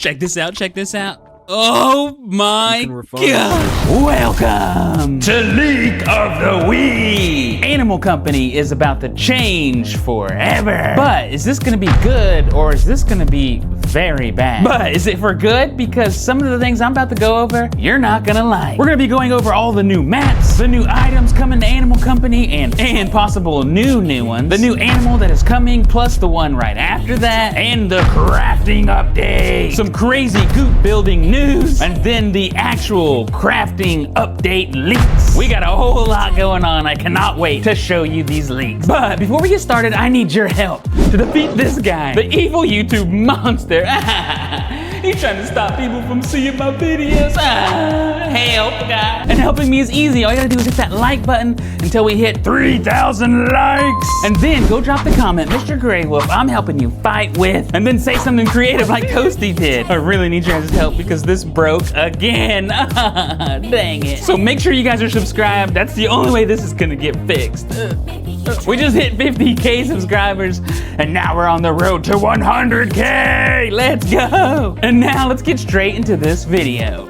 Check this out, check this out. Oh my god! Welcome to Leak of the Week! Animal Company is about to change forever. But is this gonna be good or is this gonna be very bad? But is it for good? Because some of the things I'm about to go over, you're not gonna like. We're gonna be going over all the new maps, the new items coming to Animal Company, and possible new ones. The new animal that is coming, plus the one right after that, and the crafting update. Some crazy Goop building news, and then the actual crafting update leaks. We got a whole lot going on. I cannot wait to show you these leaks. But before we get started, I need your help to defeat this guy, the evil YouTube monster. He's trying to stop people from seeing my videos. Help, guy. And helping me is easy. All you gotta do is hit that like button until we hit 3,000 likes. And then go drop the comment, Mr. Greywolf, I'm helping you fight with. And then say something creative like Toasty did. I really need your guys' help because this broke again. Dang it. So make sure you guys are subscribed. That's the only way this is gonna get fixed. We just hit 50K subscribers and now we're on the road to 100K. Let's go. And now let's get straight into this video.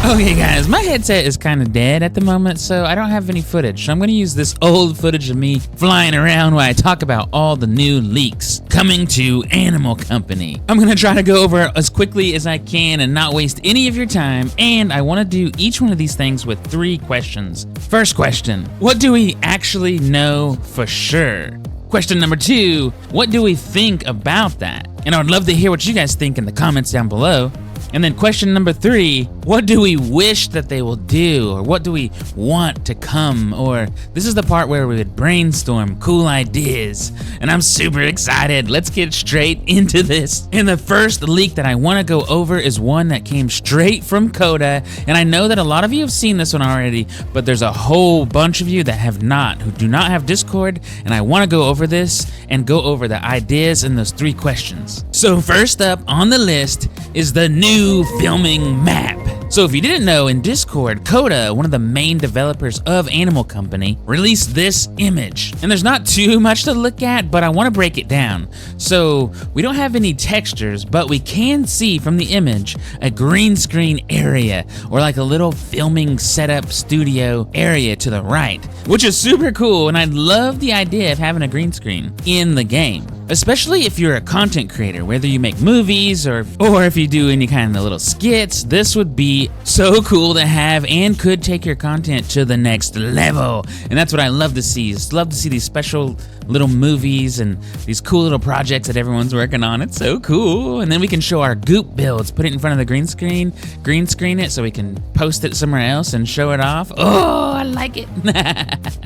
Okay guys, my headset is kind of dead at the moment, so I don't have any footage. So I'm gonna use this old footage of me flying around while I talk about all the new leaks coming to Animal Company. I'm gonna try to go over as quickly as I can and not waste any of your time, and I wanna do each one of these things with 3 questions. First question, what do we actually know for sure? Question number 2, what do we think about that? And I would love to hear what you guys think in the comments down below. And then question number 3, what do we wish that they will do? Or what do we want to come? Or this is the part where we would brainstorm cool ideas. And I'm super excited. Let's get straight into this. And the first leak that I want to go over is one that came straight from Coda. And I know that a lot of you have seen this one already, but there's a whole bunch of you that have not, who do not have Discord. And I want to go over this and go over the ideas in those 3 questions. So first up on the list is the new filming map. So if you didn't know, in Discord, Coda, one of the main developers of Animal Company, released this image. And there's not too much to look at, but I want to break it down. So we don't have any textures, but we can see from the image a green screen area, or like a little filming setup studio area to the right, which is super cool. And I love the idea of having a green screen in the game. Especially if you're a content creator, whether you make movies or if you do any kind of little skits, this would be so cool to have and could take your content to the next level. And that's what I love to see. Is love to see these special little movies and these cool little projects that everyone's working on. It's so cool. And then we can show our Goop builds, put it in front of the green screen it so we can post it somewhere else and show it off. Oh, I like it.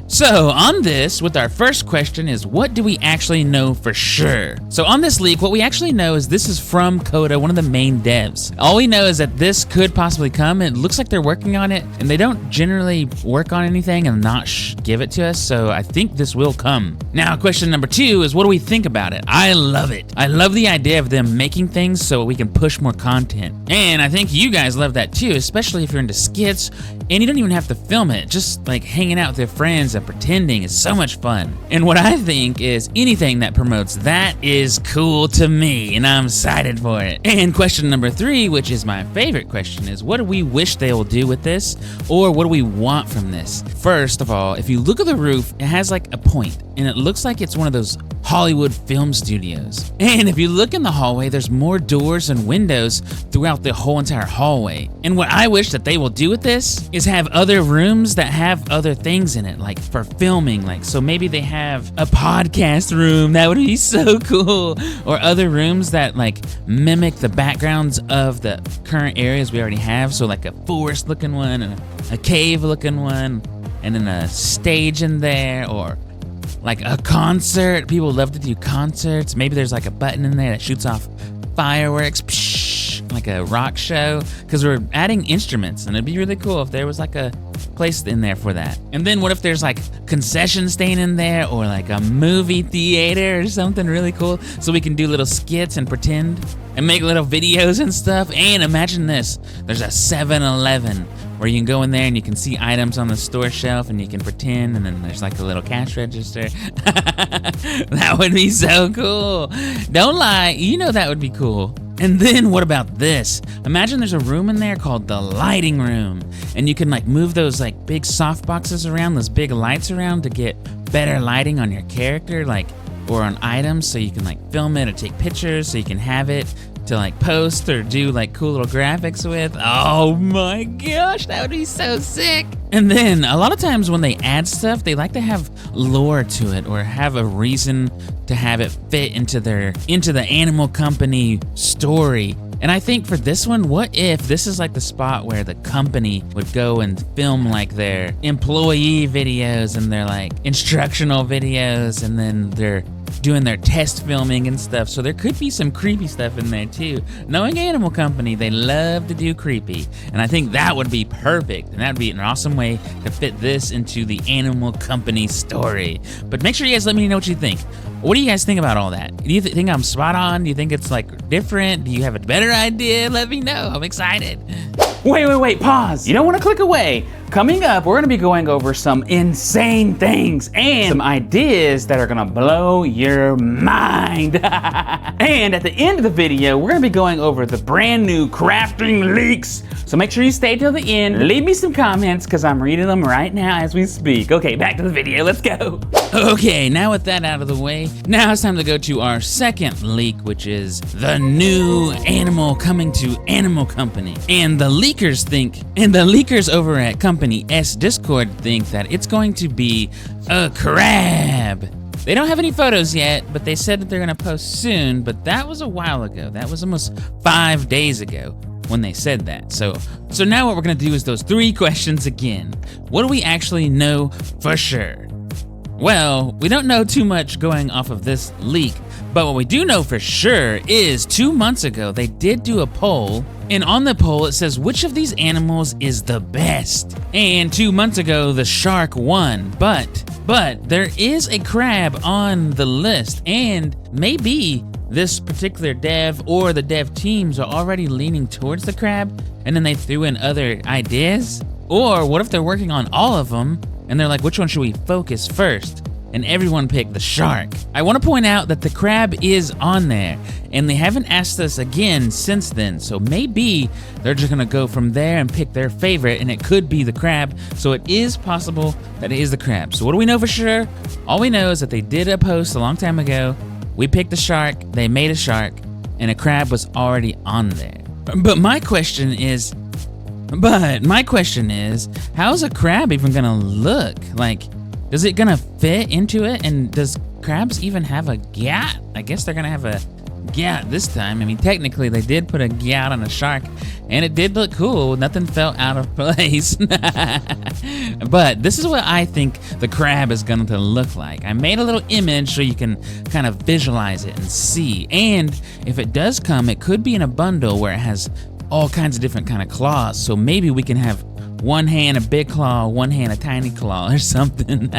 So on this, with our first question is, what do we actually know for sure? So on this leak, what we actually know is this is from Coda, one of the main devs. All we know is that this could possibly come. It looks like they're working on it, and they don't generally work on anything and not give it to us, so I think this will come. Now, question number 2 is, what do we think about it? I love it. I love the idea of them making things so we can push more content. And I think you guys love that too, especially if you're into skits, and you don't even have to film it. Just like hanging out with your friends and pretending is so much fun. And what I think is anything that promotes that is cool to me, and I'm excited for it. And question number 3, which is my favorite question, is what do we wish they will do with this, or what do we want from this? First of all, if you look at the roof, it has like a point, and it looks like it's one of those Hollywood film studios. And if you look in the hallway, there's more doors and windows throughout the whole entire hallway. And what I wish that they will do with this is have other rooms that have other things in it, like for filming, like so maybe they have a podcast room, that would be so cool, or other rooms that like mimic the backgrounds of the current areas we already have, so like a forest looking one and a cave looking one, and then a stage in there, or like a concert. People love to do concerts. Maybe there's like a button in there that shoots off fireworks, psh, like a rock show, because we're adding instruments, and it'd be really cool if there was like a place in there for that. And then what if there's like concession stand in there, or like a movie theater or something really cool, so we can do little skits and pretend and make little videos and stuff. And imagine this, there's a 7-Eleven where you can go in there and you can see items on the store shelf and you can pretend, and then there's like a little cash register. That would be so cool. Don't lie, you know that would be cool. And then what about this? Imagine there's a room in there called the lighting room, and you can like move those like big soft boxes around, those big lights around to get better lighting on your character, like, or on items, so you can like film it or take pictures so you can have it to like post or do like cool little graphics with. Oh my gosh, that would be so sick. And then a lot of times when they add stuff, they like to have lore to it or have a reason to have it fit into the Animal Company story. And I think for this one, what if this is like the spot where the company would go and film like their employee videos and their like instructional videos, and then they're doing their test filming and stuff. So there could be some creepy stuff in there too. Knowing Animal Company, they love to do creepy. And I think that would be perfect. And that'd be an awesome way to fit this into the Animal Company story. But make sure you guys let me know what you think. What do you guys think about all that? Do you think I'm spot on? Do you think it's like different? Do you have a better idea? Let me know. I'm excited. Wait, pause. You don't want to click away. Coming up, we're gonna be going over some insane things and some ideas that are gonna blow your mind. And at the end of the video, we're gonna be going over the brand new crafting leaks. So make sure you stay till the end. Leave me some comments because I'm reading them right now as we speak. Okay, back to the video, let's go. Okay, now with that out of the way, now it's time to go to our second leak, which is the new animal coming to Animal Company. And the leakers over at Company S Discord think that it's going to be a crab. They don't have any photos yet, but they said that they're gonna post soon, but that was a while ago. That was almost 5 days ago when they said that. So now what we're gonna do is those 3 questions again. What do we actually know for sure? Well, we don't know too much going off of this leak, but what we do know for sure is 2 months ago, they did do a poll, and on the poll, it says, which of these animals is the best? And 2 months ago, the shark won, but there is a crab on the list, and maybe this particular dev or the dev teams are already leaning towards the crab, and then they threw in other ideas? Or what if they're working on all of them, and they're like, which one should we focus first? And everyone picked the shark. I want to point out that the crab is on there, and they haven't asked us again since then, so maybe they're just gonna go from there and pick their favorite, and it could be the crab, so it is possible that it is the crab. So what do we know for sure? All we know is that they did a post a long time ago, we picked the shark, they made a shark, and a crab was already on there. But my question is, how's a crab even gonna look? Like, is it gonna fit into it? And does crabs even have a gat? I guess they're gonna have a gat this time. I mean, technically they did put a gat on a shark, and it did look cool. Nothing felt out of place. But this is what I think the crab is going to look like. I made a little image so you can kind of visualize it and see. And if it does come, it could be in a bundle where it has all kinds of different kind of claws. So maybe we can have one hand a big claw, one hand a tiny claw or something,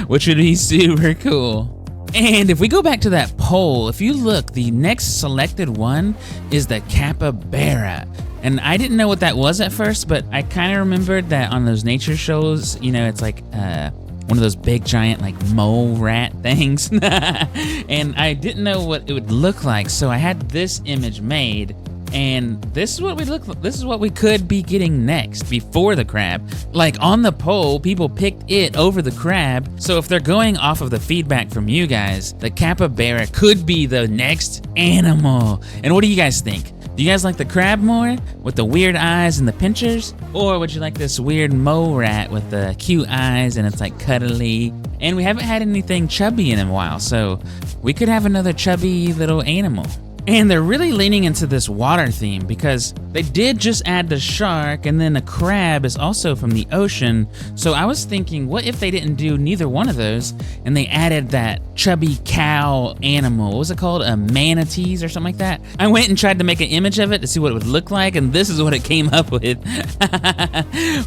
which would be super cool. And if we go back to that poll, if you look, the next selected one is the Capybara. And I didn't know what that was at first, but I kind of remembered that on those nature shows, you know, it's like one of those big giant like mole rat things. And I didn't know what it would look like, so I had this image made. And this is what we could be getting next before the crab. Like on the poll, people picked it over the crab. So if they're going off of the feedback from you guys, the capybara could be the next animal. And what do you guys think? Do you guys like the crab more with the weird eyes and the pinchers? Or would you like this weird mole rat with the cute eyes and it's like cuddly? And we haven't had anything chubby in a while, so we could have another chubby little animal. And they're really leaning into this water theme because they did just add the shark, and then a crab is also from the ocean. So I was thinking, what if they didn't do neither one of those and they added that chubby cow animal? What was it called? A manatees or something like that? I went and tried to make an image of it to see what it would look like, and this is what it came up with.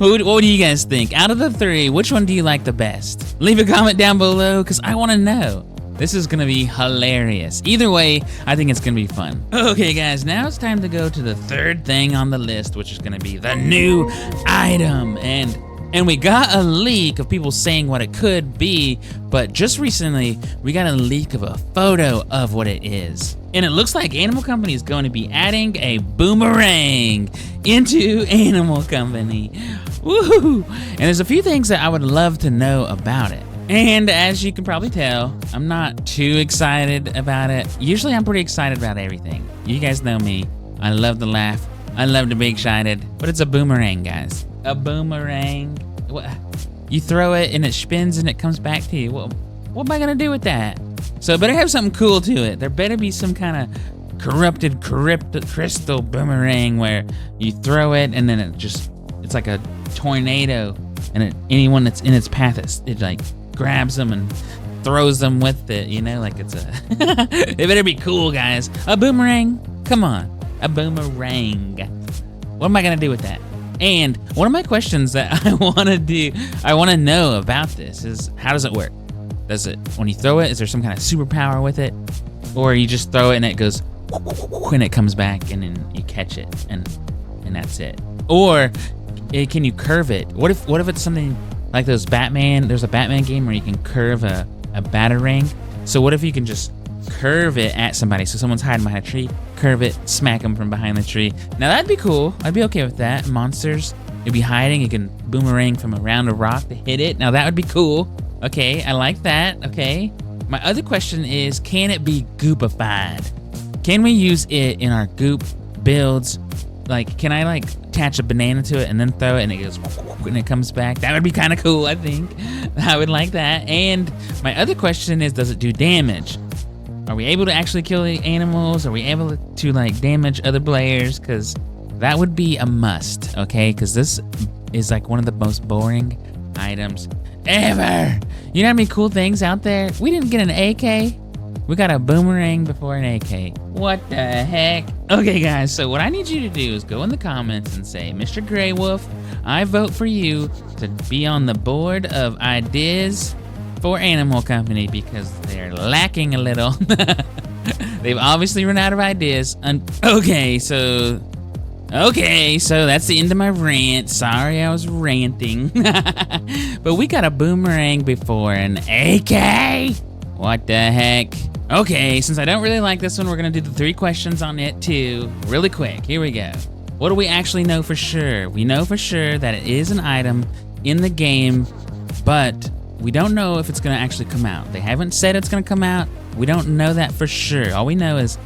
What do you guys think? Out of the 3, which one do you like the best? Leave a comment down below because I want to know. This is gonna be hilarious. Either way, I think it's gonna be fun. Okay guys, now it's time to go to the 3rd thing on the list, which is gonna be the new item. And And we got a leak of people saying what it could be, but just recently, we got a leak of a photo of what it is. And it looks like Animal Company is going to be adding a boomerang into Animal Company. Woohoo! And there's a few things that I would love to know about it. And as you can probably tell, I'm not too excited about it. Usually I'm pretty excited about everything. You guys know me. I love to laugh. I love to be excited. But it's a boomerang, guys. A boomerang. What? You throw it and it spins and it comes back to you. What am I gonna do with that? So it better have something cool to it. There better be some kind of corrupted crystal boomerang where you throw it and then it's like a tornado, and anyone that's in its path, it like grabs them and throws them with it, you know, like it's a, it better be cool, guys. A boomerang, come on, a boomerang. What am I gonna do with that? And one of my questions that I wanna know about this is, how does it work? Does it, when you throw it, is there some kind of superpower with it? Or you just throw it and it goes, and it comes back and then you catch it and that's it? Or can you curve it? What if it's something like those Batman, there's a Batman game where you can curve a batarang. So what if you can just curve it at somebody? So someone's hiding behind a tree, curve it, smack them from behind the tree. Now that'd be cool. I'd be okay with that. Monsters, you'd be hiding, you can boomerang from around a rock to hit it. Now that would be cool. Okay, I like that, okay. My other question is, can it be goopified? Can we use it in our goop builds? Like, can I like attach a banana to it and then throw it and it goes and it comes back? That would be kind of cool, I think. I would like that. And my other question is, does it do damage? Are we able to actually kill the animals? Are we able to like damage other players? Because that would be a must, okay? Because this is like one of the most boring items ever. You know how many cool things out there? We didn't get an AK. We got a boomerang before an AK. What the heck? Okay, guys, so what I need you to do is go in the comments and say, Mr. Greywolf, I vote for you to be on the board of ideas for Animal Company because they're lacking a little. They've obviously run out of ideas. Okay, so that's the end of my rant. Sorry I was ranting. But we got a boomerang before an AK. What the heck? Okay, since I don't really like this one, we're gonna do the 3 questions on it too. Really quick, here we go. What do we actually know for sure? We know for sure that it is an item in the game, but we don't know if it's gonna actually come out. They haven't said it's gonna come out. We don't know that for sure. All we know is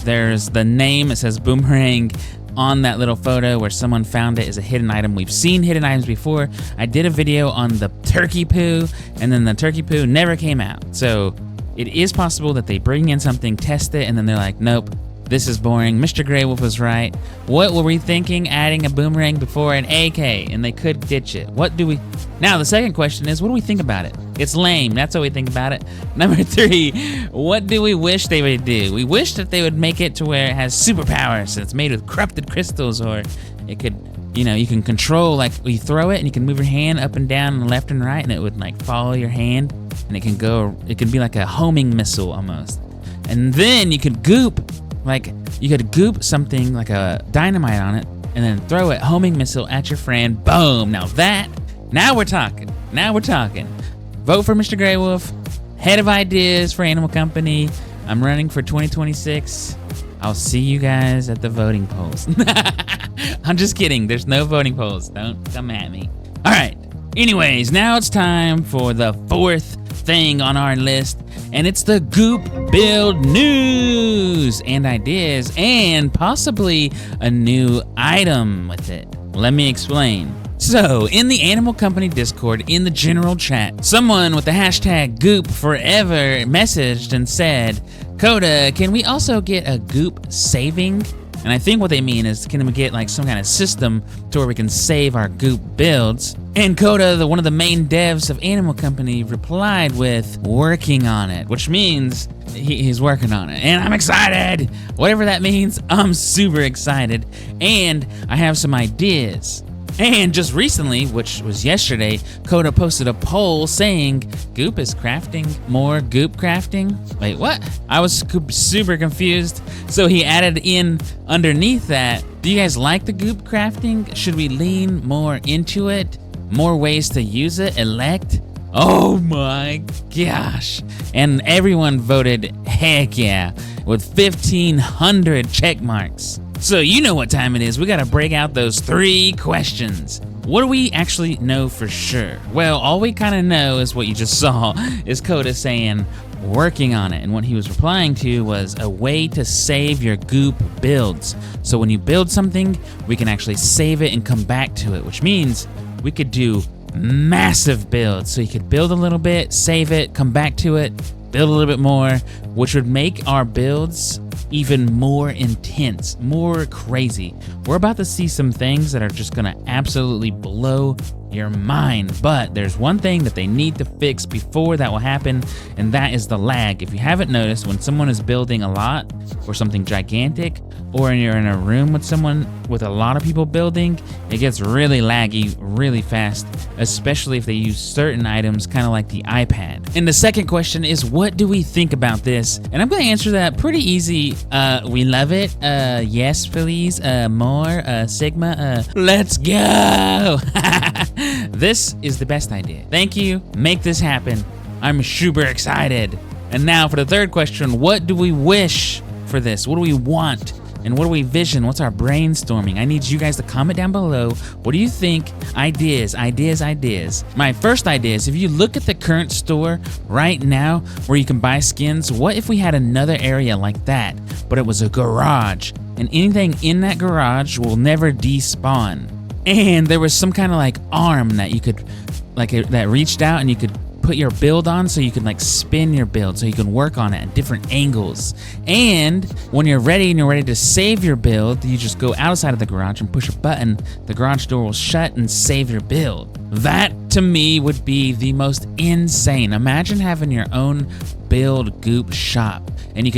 there's the name, it says Boomerang on that little photo where someone found it as a hidden item. We've seen hidden items before. I did a video on the turkey poo, and then the turkey poo never came out. So it is possible that they bring in something, test it, and then they're like, nope, this is boring. Mr. Greywolf was right. What were we thinking? Adding a boomerang before an AK, and they could ditch it. What do we... Now, the second question is, what do we think about it? It's lame. That's what we think about it. Number 3, what do we wish they would do? We wish that they would make it to where it has superpowers. So it's made with corrupted crystals, or it could, you know, you can control, like, you throw it and you can move your hand up and down and left and right, and it would, like, follow your hand, and it can go, it can be like a homing missile almost. And then you could goop, like, you could goop something like a dynamite on it, and then throw it, homing missile at your friend, boom. Now we're talking. Vote for Mr. Greywolf, head of ideas for Animal Company. I'm running for 2026. I'll see you guys at the voting polls. I'm just kidding. There's no voting polls. Don't come at me. All right. Anyways, now it's time for the 4th thing on our list, and it's the Goop build news and ideas, and possibly a new item with it. Let me explain. So, in the Animal Company Discord, in the general chat, someone with the hashtag GoopForever messaged and said, Coda, can we also get a Goop saving? And I think what they mean is, can we get like some kind of system to where we can save our Goop builds? And Coda, one of the main devs of Animal Company, replied with working on it, which means he's working on it. And I'm excited! Whatever that means, I'm super excited. And I have some ideas. And just recently, which was yesterday, Coda posted a poll saying Goop is crafting more Goop crafting. Wait, what? I was super confused. So he added in underneath that, do you guys like the Goop crafting? Should we lean more into it? more ways to use it, elect. Oh my gosh. And everyone voted heck yeah with 1,500 check marks. So you know what time it is. We gotta break out those 3 questions. What do we actually know for sure? Well, all we kind of know is what you just saw is Coda saying, working on it. And what he was replying to was a way to save your Goop builds. So when you build something, we can actually save it and come back to it, which means we could do massive builds. So you could build a little bit, save it, come back to it, build a little bit more, which would make our builds even more intense, more crazy. We're about to see some things that are just gonna absolutely blow your mind, but there's one thing that they need to fix before that will happen, and that is the lag. If you haven't noticed, when someone is building a lot or something gigantic, or you're in a room with someone with a lot of people building, it gets really laggy really fast, especially if they use certain items, kind of like the iPad. And the second question is, what do we think about this? And I'm gonna answer that pretty easy. We love it. Yes, please. More. Sigma. Let's go. This is the best idea. Thank you. Make this happen. I'm super excited. And now for the third question, what do we wish for this? What do we want? And what do we vision? What's our brainstorming? I need you guys to comment down below. What do you think? Ideas. My first idea is, if you look at the current store right now where you can buy skins, what if we had another area like that, but it was a garage, and anything in that garage will never despawn? And there was some kind of like arm that you could, that reached out and you could put your build on, so you can like spin your build, so you can work on it at different angles. And when you're ready to save your build, you just go outside of the garage and push a button. The garage door will shut and save your build. That to me would be the most insane. Imagine having your own build Goop shop, and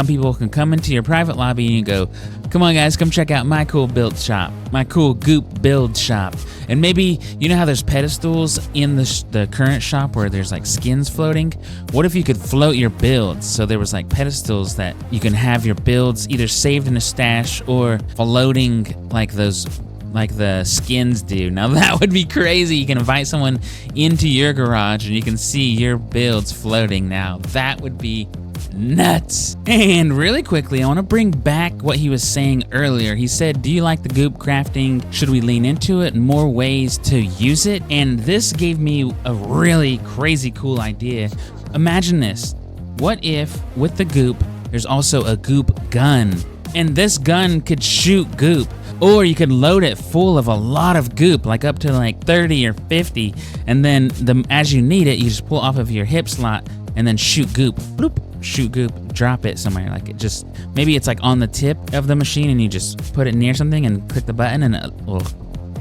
people can come into your private lobby and you go, come on guys, come check out my cool build shop, my cool Goop build shop. And maybe, you know how there's pedestals in the current shop where there's like skins floating? What if you could float your builds? So there was like pedestals that you can have your builds either saved in a stash or floating like the skins do. Now that would be crazy. You can invite someone into your garage and you can see your builds floating now. That would be nuts. And really quickly, I want to bring back what he was saying earlier. He said, do you like the Goop crafting? Should we lean into it? More ways to use it? And this gave me a really crazy cool idea. Imagine this. What if with the Goop, there's also a Goop gun? And this gun could shoot Goop. Or you could load it full of a lot of Goop, like up to like 30 or 50. And then as you need it, you just pull off of your hip slot and then shoot Goop. Bloop. Shoot Goop, drop it somewhere. Like it just, maybe it's like on the tip of the machine and you just put it near something and click the button and it will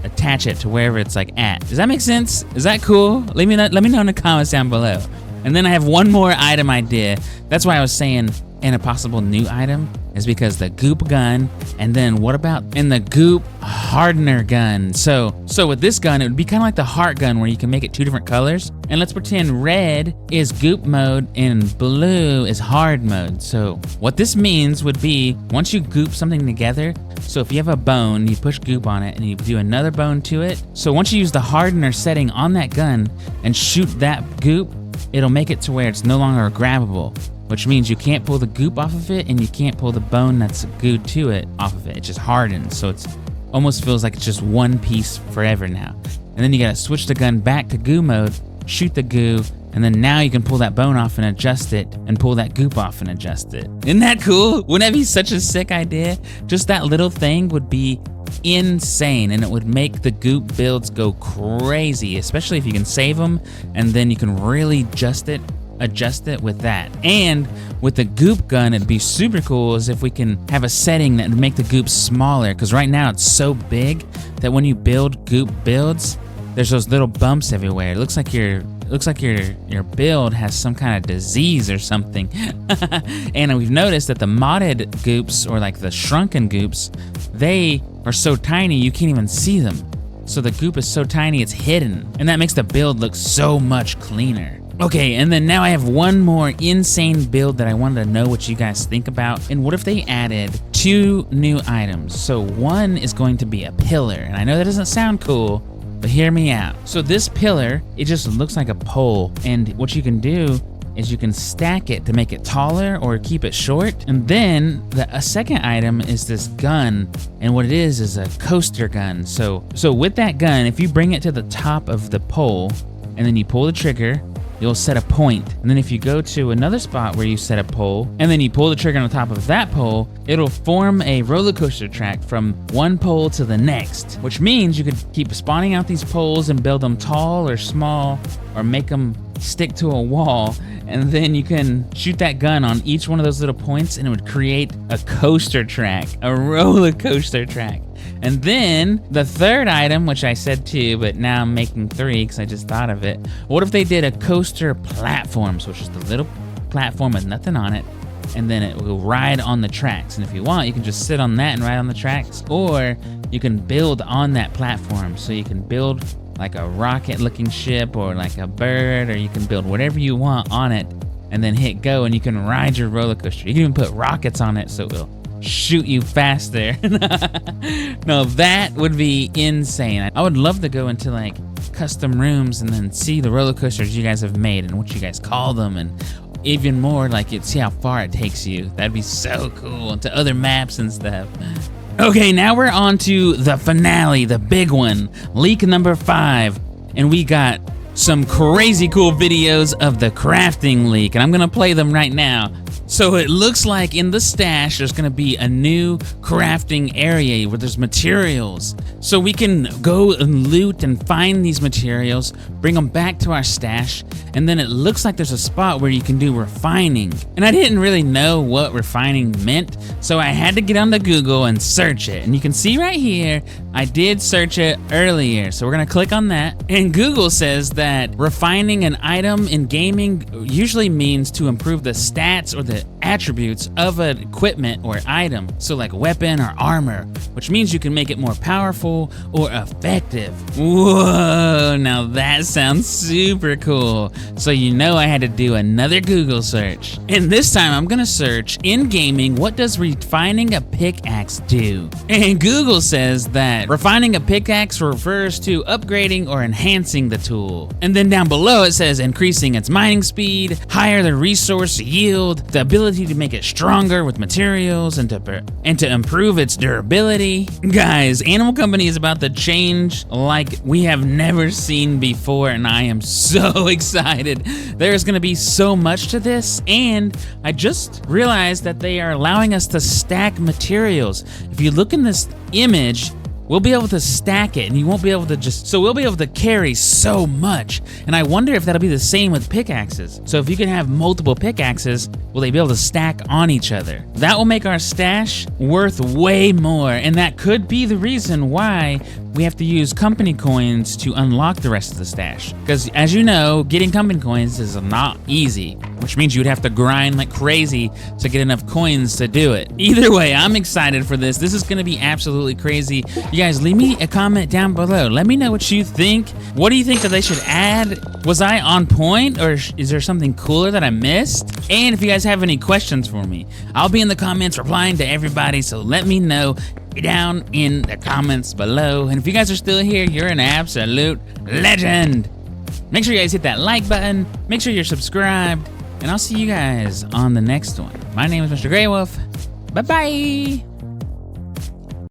attach it to wherever it's like at. Does that make sense? Is that cool? Let me know in the comments down below. And then I have one more item idea. That's why I was saying, and a possible new item is because the Goop gun, and then what about in the Goop Hardener gun? So with this gun, it would be kind of like the heart gun where you can make it 2 different colors. And let's pretend red is Goop mode and blue is hard mode. So what this means would be, once you Goop something together, so if you have a bone, you push Goop on it and you do another bone to it. So once you use the Hardener setting on that gun and shoot that Goop, it'll make it to where it's no longer grabbable, which means you can't pull the Goop off of it and you can't pull the bone that's glued to it off of it. It just hardens, so it's almost feels like it's just one piece forever now. And then you gotta switch the gun back to goo mode, shoot the goo, and then now you can pull that bone off and adjust it, and pull that Goop off and adjust it. Isn't that cool? Wouldn't that be such a sick idea? Just that little thing would be insane, and it would make the Goop builds go crazy, especially if you can save them, and then you can really adjust it with that. And with the Goop gun, it'd be super cool is if we can have a setting that would make the Goop smaller, because right now it's so big that when you build Goop builds, there's those little bumps everywhere. It looks like your build has some kind of disease or something. And we've noticed that the modded Goops, or like the shrunken Goops, they are so tiny you can't even see them. So the Goop is so tiny it's hidden, and that makes the build look so much cleaner. Okay, and then now I have one more insane build that I wanted to know what you guys think about. And what if they added 2 new items? So one is going to be a pillar, and I know that doesn't sound cool, but hear me out. So this pillar, it just looks like a pole, and what you can do is you can stack it to make it taller or keep it short. And then a second item is this gun, and what it is a coaster gun. So with that gun, if you bring it to the top of the pole and then you pull the trigger, you'll set a point. And then if you go to another spot where you set a pole and then you pull the trigger on the top of that pole, it'll form a roller coaster track from one pole to the next, which means you could keep spawning out these poles and build them tall or small or make them stick to a wall. And then you can shoot that gun on each one of those little points and it would create a coaster track, a roller coaster track. And then the third item, which I said 2, but now I'm making 3 because I just thought of it. What if they did a coaster platform? So it's just a little platform with nothing on it, and then it will ride on the tracks. And if you want, you can just sit on that and ride on the tracks, or you can build on that platform. So you can build like a rocket looking ship or like a bird, or you can build whatever you want on it and then hit go and you can ride your roller coaster. You can even put rockets on it so it'll shoot you faster. No, that would be insane. I would love to go into like custom rooms and then see the roller coasters you guys have made and what you guys call them, and even more like see how far it takes you. That'd be so cool, to other maps and stuff. Okay, now we're on to the finale, the big one, leak number 5. And we got some crazy cool videos of the crafting leak, and I'm gonna play them right now. So it looks like in the stash, there's gonna be a new crafting area where there's materials. So we can go and loot and find these materials, bring them back to our stash, and then it looks like there's a spot where you can do refining. And I didn't really know what refining meant, so I had to get onto Google and search it. And you can see right here, I did search it earlier. So we're gonna click on that. And Google says that refining an item in gaming usually means to improve the stats or the attributes of an equipment or item. So like weapon or armor, which means you can make it more powerful or effective. Whoa, now that sounds super cool. So you know I had to do another Google search. And this time I'm gonna search in gaming, what does refining a pickaxe do? And Google says that refining a pickaxe refers to upgrading or enhancing the tool. And then down below it says increasing its mining speed, higher the resource yield, the ability to make it stronger with materials, and to improve its durability. Guys, Animal Company is about to change like we have never seen before, and I am so excited. There's gonna be so much to this, and I just realized that they are allowing us to stack materials. If you look in this image, we'll be able to stack it, and you won't be able to so we'll be able to carry so much. And I wonder if that'll be the same with pickaxes. So if you can have multiple pickaxes, will they be able to stack on each other? That will make our stash worth way more, and that could be the reason why we have to use company coins to unlock the rest of the stash. Because as you know, getting company coins is not easy, which means you'd have to grind like crazy to get enough coins to do it. Either way, I'm excited for this. This is gonna be absolutely crazy. You guys, leave me a comment down below. Let me know what you think. What do you think that they should add? Was I on point, or is there something cooler that I missed? And if you guys have any questions for me, I'll be in the comments replying to everybody, so let me know down in the comments below. And if you guys are still here, you're an absolute legend. Make sure you guys hit that like button, make sure you're subscribed, and I'll see you guys on the next one. My name is Mr. Greywolf. Bye-bye.